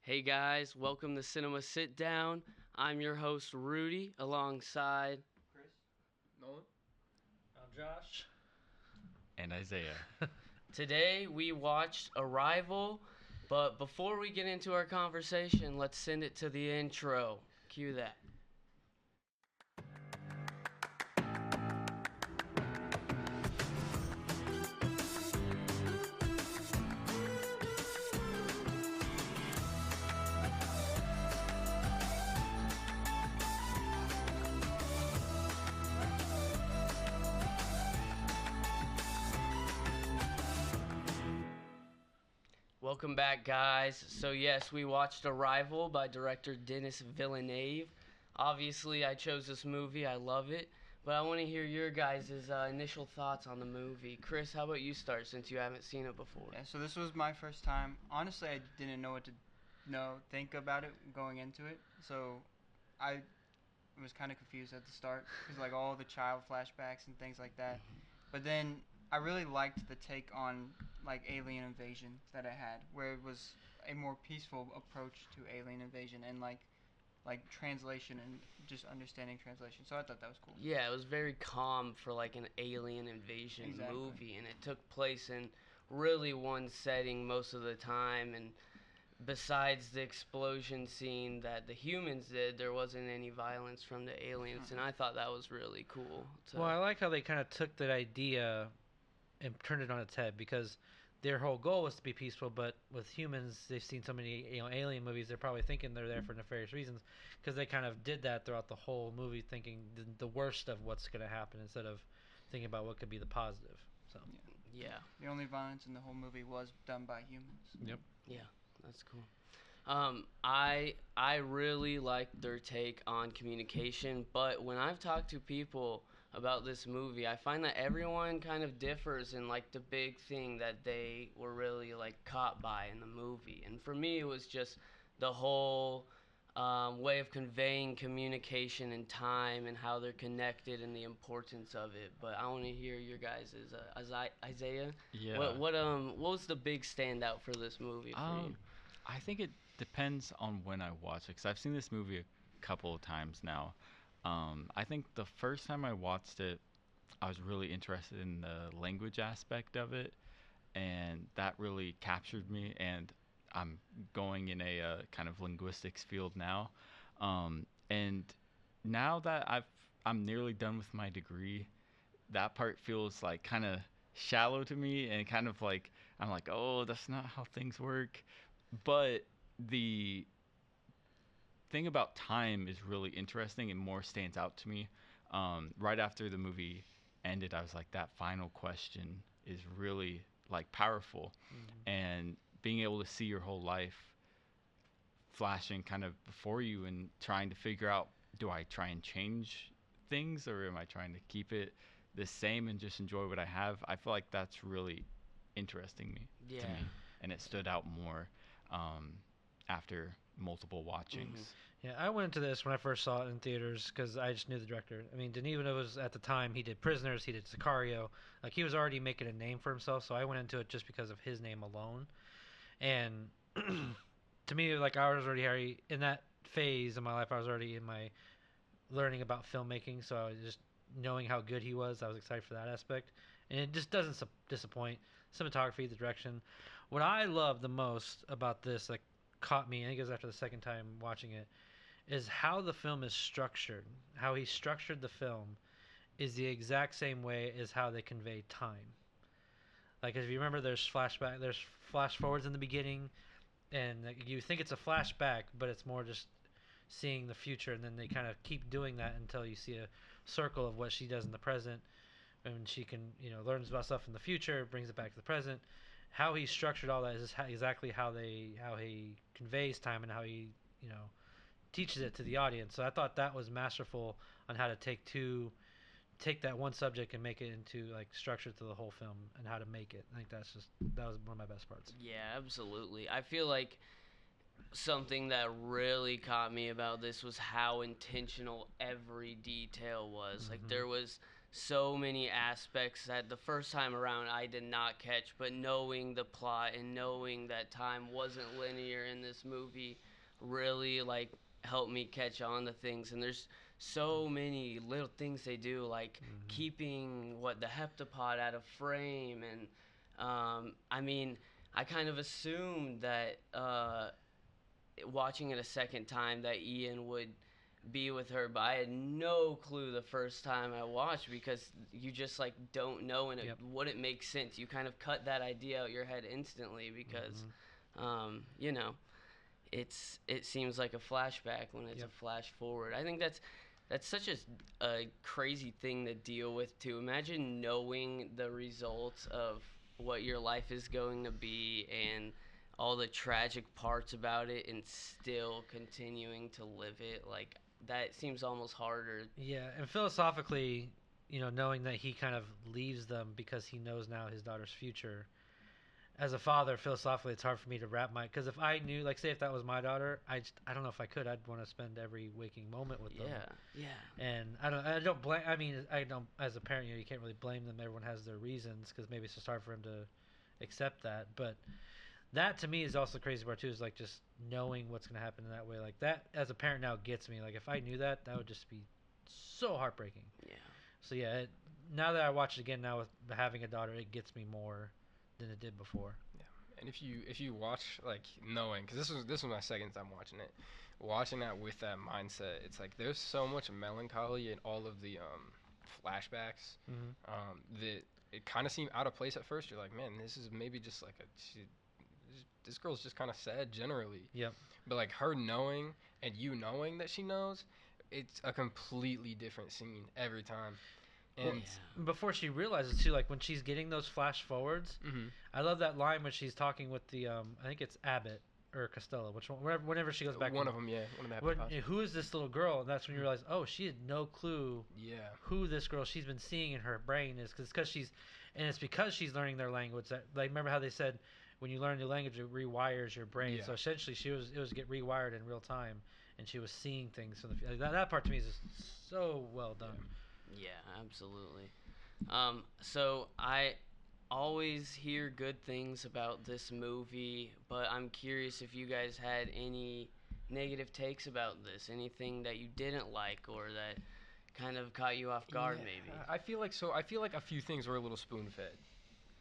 Hey guys, welcome to Cinema Sitdown. I'm your host Rudy, alongside Chris, Nolan, I'm Josh. And Isaiah. Today we watched Arrival, but before we get into our conversation, let's send it to the intro. Cue that. Welcome back, guys. So yes, we watched Arrival by director Denis Villeneuve. Obviously, I chose this movie. I love it. But I want to hear your guys' initial thoughts on the movie. Chris, how about you start since you haven't seen it before? Yeah, so this was my first time. Honestly, I didn't know what to think about it going into it. So I was kind of confused at the start because like all the child flashbacks and things like that. But then I really liked the take on like alien invasion that it had, where it was a more peaceful approach to alien invasion and like translation and just understanding translation. So I thought that was cool. Yeah, it was very calm for like an alien invasion Exactly. movie, and it took place in really one setting most of the time. And besides the explosion scene that the humans did, there wasn't any violence from the aliens, and I thought that was really cool. Well, I like how they kind of took that idea and turned it on its head because their whole goal was to be peaceful, but with humans, they've seen so many alien movies, they're probably thinking they're there for nefarious reasons because they kind of did that throughout the whole movie, thinking the worst of what's going to happen instead of thinking about what could be the positive. So Yeah. The only violence in the whole movie was done by humans. Yep. Yeah, that's cool. I really like their take on communication, but when I've talked to people about this movie, I find that everyone kind of differs in like the big thing that they were really like caught by in the movie. And for me, it was just the whole way of conveying communication and time and how they're connected and the importance of it. But I want to hear your guys' Isaiah. Yeah. What was the big standout for this movie for you? I think it depends on when I watch it, because I've seen this movie a couple of times now. I think the first time I watched it, I was really interested in the language aspect of it, and that really captured me. And I'm going in a kind of linguistics field now, and now that I'm nearly done with my degree, that part feels like kind of shallow to me, and kind of like I'm like, oh, that's not how things work. But the thing about time is really interesting and more stands out to me. Right after the movie ended, I was like, that final question is really like powerful, and being able to see your whole life flashing kind of before you and trying to figure out, do I try and change things or am I trying to keep it the same and just enjoy what I have? I feel like that's really interesting to me, and it stood out more after multiple watchings. Yeah, I went into this when I first saw it in theaters because I just knew the director. I mean, Denis Villeneuve was at the time he did Prisoners, he did Sicario, like he was already making a name for himself. So I went into it just because of his name alone. And to me, like I was already in that phase of my life. I was already in my learning about filmmaking, so I was just knowing how good he was. I was excited for that aspect, and it just doesn't disappoint. Cinematography, the direction. What I love the most about this, like caught me, I think it was after the second time watching it, is how the film is structured. How he structured the film is the exact same way as how they convey time. Like if you remember, there's flash forwards in the beginning, and like, you think it's a flashback, but it's more just seeing the future, and then they kind of keep doing that until you see a circle of what she does in the present, and she can learns about stuff in the future, brings it back to the present. How he structured all that is exactly how he conveys time and how he teaches it to the audience. So I thought that was masterful on how to take that one subject and make it into like structure to the whole film and how to make it. I think that was one of my best parts. Yeah, absolutely. I feel like something that really caught me about this was how intentional every detail was. Like there was so many aspects that the first time around I did not catch, but knowing the plot and knowing that time wasn't linear in this movie really like helped me catch on to things. And there's so many little things they do, like keeping the heptapod out of frame. And I mean, I kind of assumed that watching it a second time that Ian would be with her, but I had no clue the first time I watched, because you just like don't know, and it wouldn't make sense. You kind of cut that idea out your head instantly because you know, it seems like a flashback when it's a flash forward. I think that's such a crazy thing to deal with too. Imagine knowing the results of what your life is going to be and all the tragic parts about it, and still continuing to live it. Like, that seems almost harder. Yeah, and philosophically, knowing that he kind of leaves them because he knows now his daughter's future. As a father, philosophically, it's hard for me to wrap my... Because if I knew, like, say if that was my daughter, I don't know if I could. I'd want to spend every waking moment with them. Yeah. And I don't blame... I mean, I don't... As a parent, you can't really blame them. Everyone has their reasons, because maybe it's just hard for him to accept that. But that, to me, is also the crazy part, too, is, like, just knowing what's going to happen in that way. Like, that, as a parent now, gets me. Like, if I knew that, that would just be so heartbreaking. Yeah. So, yeah, now that I watch it again, now with having a daughter, it gets me more than it did before. Yeah, and if you watch, like, knowing, because this was my second time watching that with that mindset, it's like there's so much melancholy in all of the flashbacks that it kind of seemed out of place at first. You're like, man, this is maybe just like this girl's just kind of sad generally. Yep. But like her knowing and you knowing that she knows, it's a completely different scene every time. And before she realizes too, like when she's getting those flash forwards, I love that line when she's talking with the I think it's Abbott or Costello, which one, whenever she goes back. One of them, yeah, one of them. Who is this little girl? And that's when you realize, oh, she had no clue. Yeah. Who this girl she's been seeing in her brain is, because she's, and it's because she's learning their language. That, like, remember how they said when you learn a new language, it rewires your brain. Yeah. So essentially, it was get rewired in real time, and she was seeing things from the that part to me is just so well done. Yeah, absolutely. So I always hear good things about this movie, but I'm curious if you guys had any negative takes about this, anything that you didn't like or that kind of caught you off guard, maybe. I feel like a few things were a little spoon-fed,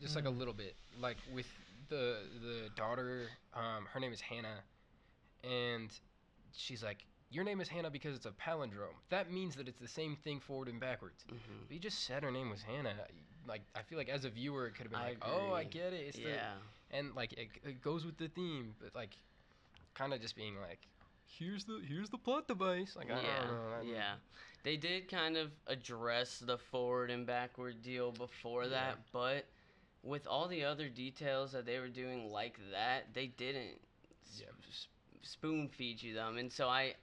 just like a little bit. Like with the daughter, her name is Hannah, and she's like, your name is Hannah because it's a palindrome. That means that it's the same thing forward and backwards. But you just said her name was Hannah. Like, I feel like as a viewer, it could have been like, oh, I get it. It's and like it goes with the theme, but like, kind of just being like, here's the plot device. Like, I don't know. Yeah. They did kind of address the forward and backward deal before that, but with all the other details that they were doing like that, they didn't spoon feed you them, and so I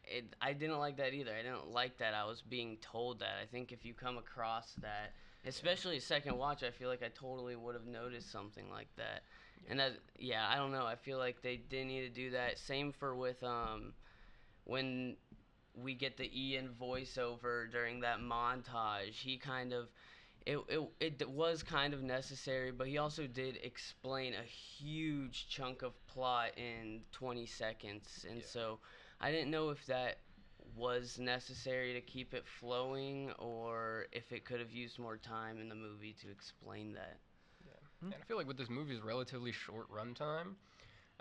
didn't like that either. I didn't like that I was being told that. I think if you come across that, especially a second watch, I feel like I totally would have noticed something like that. And that, I don't know, I feel like they didn't need to do that. Same for with when we get the Ian voiceover during that montage, he kind of it was kind of necessary, but he also did explain a huge chunk of plot in 20 seconds. And so I didn't know if that was necessary to keep it flowing or if it could have used more time in the movie to explain that. And I feel like with this movie's relatively short runtime,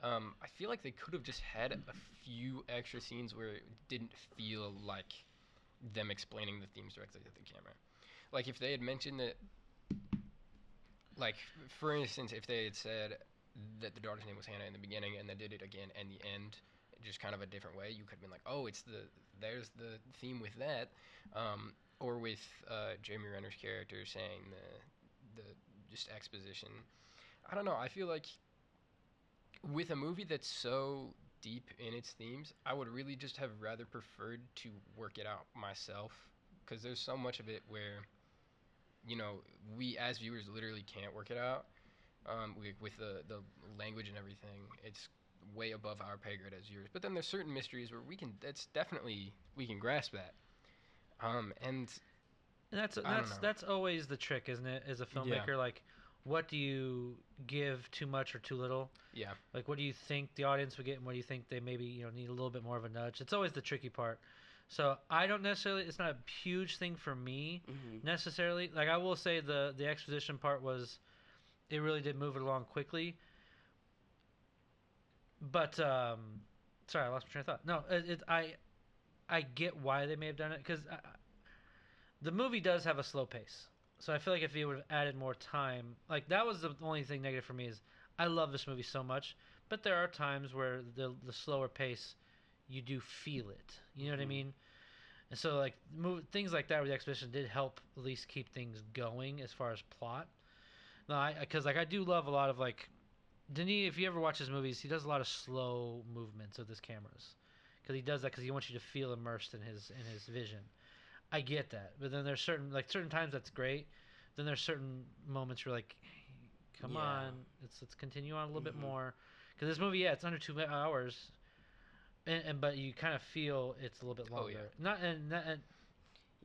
I feel like they could have just had a few extra scenes where it didn't feel like them explaining the themes directly to the camera. Like, if they had mentioned that, like, for instance, if they had said that the daughter's name was Hannah in the beginning and they did it again in the end, just kind of a different way, you could have been like, oh, there's the theme with that. Or with Jeremy Renner's character saying the just exposition. I don't know, I feel like with a movie that's so deep in its themes, I would really just have rather preferred to work it out myself, because there's so much of it where, we as viewers literally can't work it out. With the language and everything, it's way above our pay grade as viewers. But then there's certain mysteries where we can grasp that. And And that's I don't know. that's always the trick, isn't it? As a filmmaker, Yeah. like, what do you give too much or too little? Yeah. Like, what do you think the audience would get, and what do you think they maybe need a little bit more of a nudge? It's always the tricky part. So I don't necessarily. It's not a huge thing for me necessarily. Like, I will say the exposition part was, it really did move it along quickly. But sorry, I lost my train of thought. No, I get why they may have done it, because the movie does have a slow pace. So I feel like if you would have added more time, like, that was the only thing negative for me, is I love this movie so much, but there are times where the slower pace, you do feel it. You know what I mean? And so, like, things like that with the exposition did help at least keep things going as far as plot. No, because like, I do love a lot of, like, Denis. If you ever watch his movies, he does a lot of slow movements with his cameras, because he does that because he wants you to feel immersed in his vision. I get that, but then there's certain times that's great. Then there's certain moments where, like, come on, let's continue on a little bit more, because this movie, it's under 2 hours, and but you kind of feel it's a little bit longer. Oh, yeah. And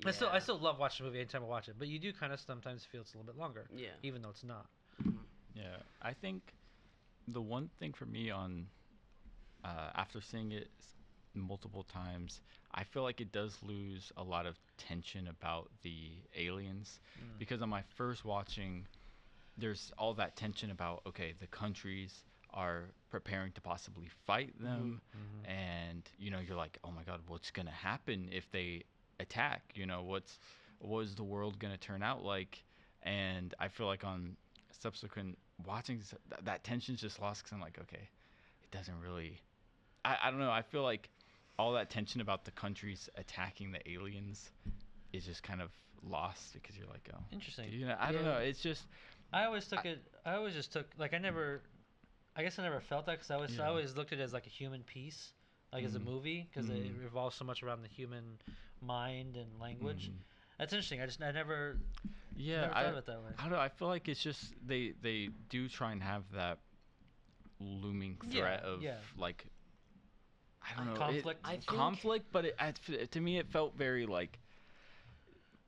I still love watching the movie anytime I watch it, but you do kind of sometimes feel it's a little bit longer, even though it's not. Yeah, I think the one thing for me on after seeing it multiple times, I feel like it does lose a lot of tension about the aliens, because on my first watching, there's all that tension about, okay, the countries are preparing to possibly fight them, and you're like, oh my god, what's gonna happen if they attack? What is the world gonna turn out like? And I feel like on subsequent watchings, that tension's just lost, because I'm like, okay, it doesn't really. I don't know. I feel like all that tension about the countries attacking the aliens is just kind of lost, because you're like, oh, Interesting. I don't know. It's just. I always just took, like, I guess I never felt that, because I always looked at it as like a human piece, like as a movie, because it revolves so much around the human mind and language. That's interesting. I never thought of it that way. I don't know. I feel like it's just they do try and have that looming threat of like, I don't know, conflict, but to me it felt very like,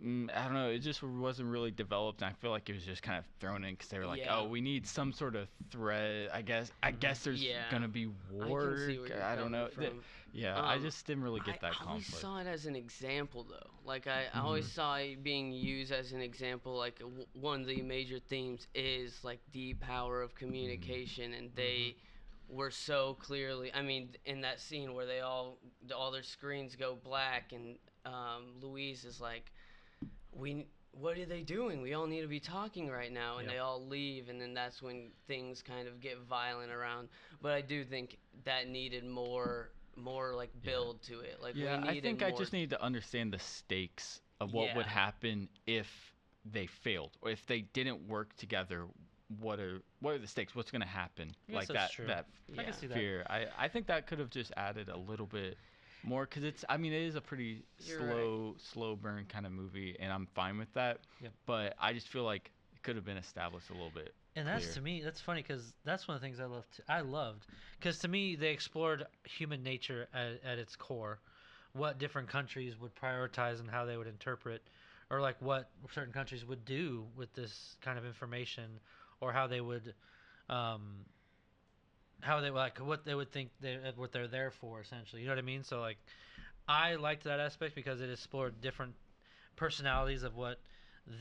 I don't know, it just wasn't really developed, and I feel like it was just kind of thrown in because they were like, oh, we need some sort of threat. I guess there's gonna be war. I don't know. I just didn't really get that conflict. I always saw it as an example, though. Like, I always saw it being used as an example. Like, one of the major themes is, like, the power of communication, and they were so clearly, I mean, in that scene where all their screens go black, and Louise is like, what are they doing? We all need to be talking right now, and they all leave, and then that's when things kind of get violent around. But I do think that needed more like build to it. Like, I think I just need to understand the stakes of what would happen if they failed, or if they didn't work together. What are the stakes? What's going to happen? Like that I can see fear. that. I think that could have just added a little bit more, because it is a pretty slow burn kind of movie, and I'm fine with that. But I just feel like it could have been established a little bit. And that's, to me, that's funny, because that's one of the things I loved, because to me they explored human nature at its core, what different countries would prioritize and how they would interpret, or like what certain countries would do with this kind of information, or how they would what they would think what they're there for, essentially. You know what I mean? So, like, I liked that aspect because it explored different personalities of what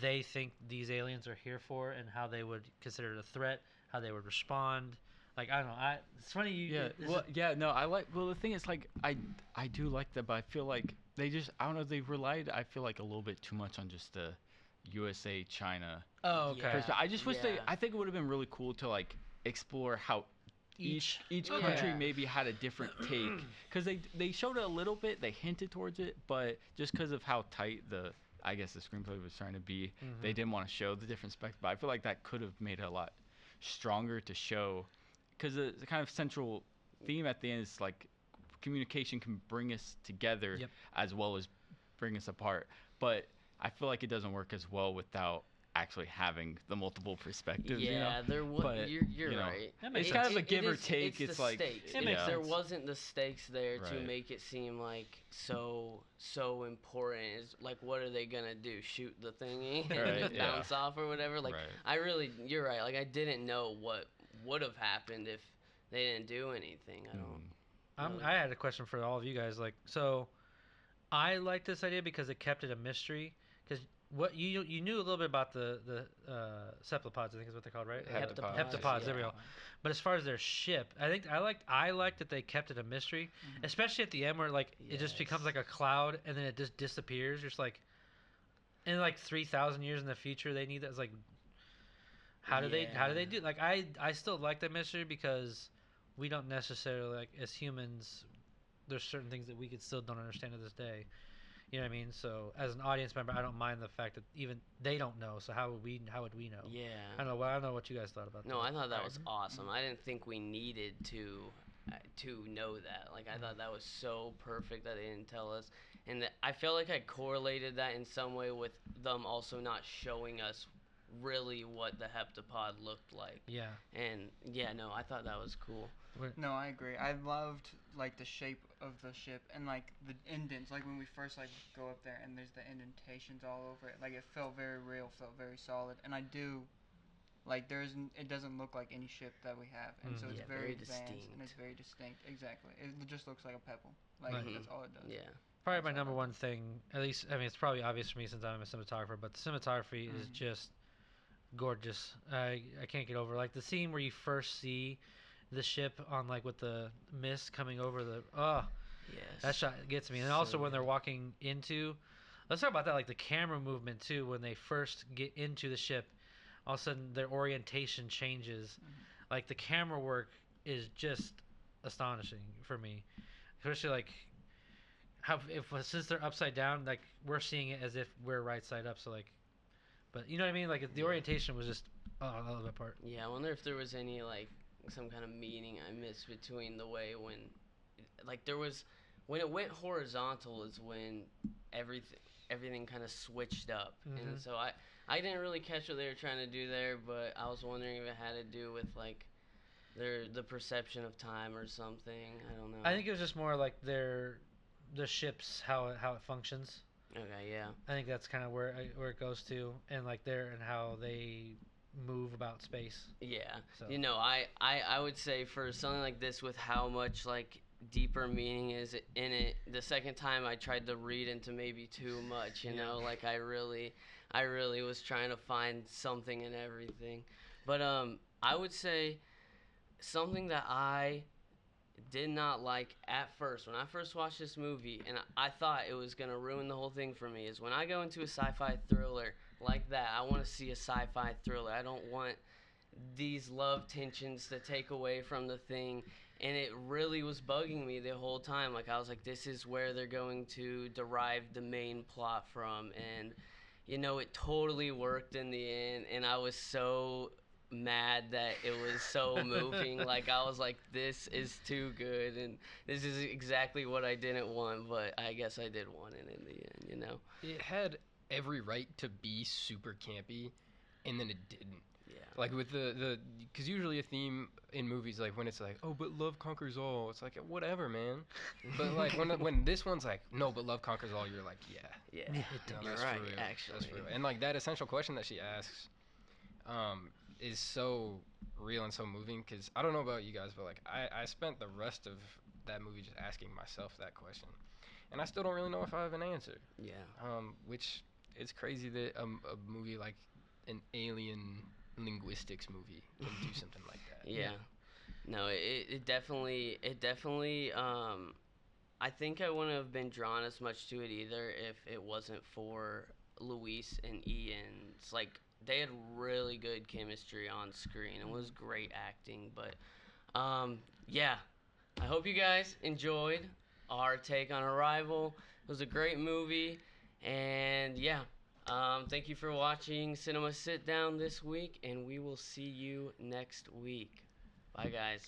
they think these aliens are here for, and how they would consider it a threat, how they would respond. Like, I don't know. It's funny. The thing is, like, I do like that, but I feel like they just, I don't know, they relied, I feel like, a little bit too much on just the USA China. Oh, okay. I just wish I think it would have been really cool to, like, explore how each country maybe had a different take, because they showed it a little bit, they hinted towards it, but just because of how tight the screenplay was trying to be, they didn't want to show the different specs. But I feel like that could have made it a lot stronger to show, because the kind of central theme at the end is, like, communication can bring us together as well as bring us apart. But I feel like it doesn't work as well without actually having the multiple perspectives. Yeah, You know? there was. But, You're you know, right. That makes it's sense. kind of a give or take. It's It's the like stakes. It makes There sense. wasn't the stakes there to Right. make it seem like so important. Is like, what are they gonna do? Shoot the thingy and Right, yeah. bounce off or whatever? Like, Right. you're right. Like, I didn't know what would have happened if they didn't do anything. I don't. Really. I had a question for all of you guys. Like, so I like this idea because it kept it a mystery. Because what you knew a little bit about the cephalopods, I think is what they're called, right? Heptapods. Heptapods. There we Yeah. go. But as far as their ship, I liked that they kept it a mystery, especially at the end where like it just becomes Yes. like a cloud and then it just disappears. Just like in like 3,000 years in the future, they need that. It's like how do they do? Like I still like that mystery because we don't necessarily like as humans. There's certain things that we could still don't understand to this day. You know what I mean? So as an audience member, I don't mind the fact that even they don't know. So how would we know? Yeah. I don't know what you guys thought about that. No, I thought that was awesome. I didn't think we needed to know that. Like, I thought that was so perfect that they didn't tell us, and that I felt like I correlated that in some way with them also not showing us really what the heptapod looked like. Yeah. And yeah, no, I thought that was cool. No, I agree. I loved like the shape of the ship and like the indents. Like when we first like go up there and there's the indentations all over it. Like it felt very real, felt very solid. And I do like it doesn't look like any ship that we have, and so it's Yeah, very very advanced distinct. and it's very distinct. Exactly. It just looks like a pebble. Like Right. that's all it does. Yeah. Probably my That's number all I one thing, at least, I mean, it's probably obvious for me since I'm a cinematographer, but the cinematography is just gorgeous. I can't get over like the scene where you first see the ship on like with the mist coming over the Yes. that shot gets me. And So also when they're good. walking into, let's talk about that, like the camera movement too. When they first get into the ship, all of a sudden their orientation changes. Like the camera work is just astonishing for me, especially like how if since they're upside down, like we're seeing it as if we're right side up. So like, but you know what I mean? Like the Yeah. orientation was just I love that part. Yeah, I wonder if there was any like some kind of meaning I missed between the way like there was when it went horizontal is when everything kind of switched up, and so I didn't really catch what they were trying to do there, but I was wondering if it had to do with like the perception of time or something. I don't know. I think it was just more like the ship's how it functions. Okay, yeah. I think that's kind of where it goes to, and like and how they move about space. Yeah. So. You know, I would say for something like this with how much like deeper meaning is in it, the second time I tried to read into maybe too much, you know, like I really was trying to find something in everything. But I would say something that I did not like at first when I first watched this movie, and I thought it was gonna ruin the whole thing for me, is when I go into a sci-fi thriller like that, I want to see a sci-fi thriller. I don't want these love tensions to take away from the thing, and it really was bugging me the whole time. Like I was like, this is where they're going to derive the main plot from, and you know, it totally worked in the end, and I was so mad that it was so moving. Like I was like, this is too good, and this is exactly what I didn't want, but I guess I did want it in the end, you know. It had every right to be super campy, and then it didn't. Yeah. Like with because usually a theme in movies, like when it's like, oh, but love conquers all, it's like whatever, man. But like when this one's like, no, but love conquers all, you're like, yeah, Yeah, no, you're that's right, for real. actually. That's for real. And like that essential question that she asks, is so real and so moving. Because I don't know about you guys, but like I spent the rest of that movie just asking myself that question, and I still don't really know if I have an answer. Yeah. Which it's crazy that a movie like an alien linguistics movie can do something like that. Yeah. No, it definitely I think I wouldn't have been drawn as much to it either if it wasn't for Luis and Ian. It's like they had really good chemistry on screen. It was great acting, but yeah. I hope you guys enjoyed our take on Arrival. It was a great movie, and yeah. Thank you for watching Cinema Sit Down this week, and we will see you next week. Bye, guys.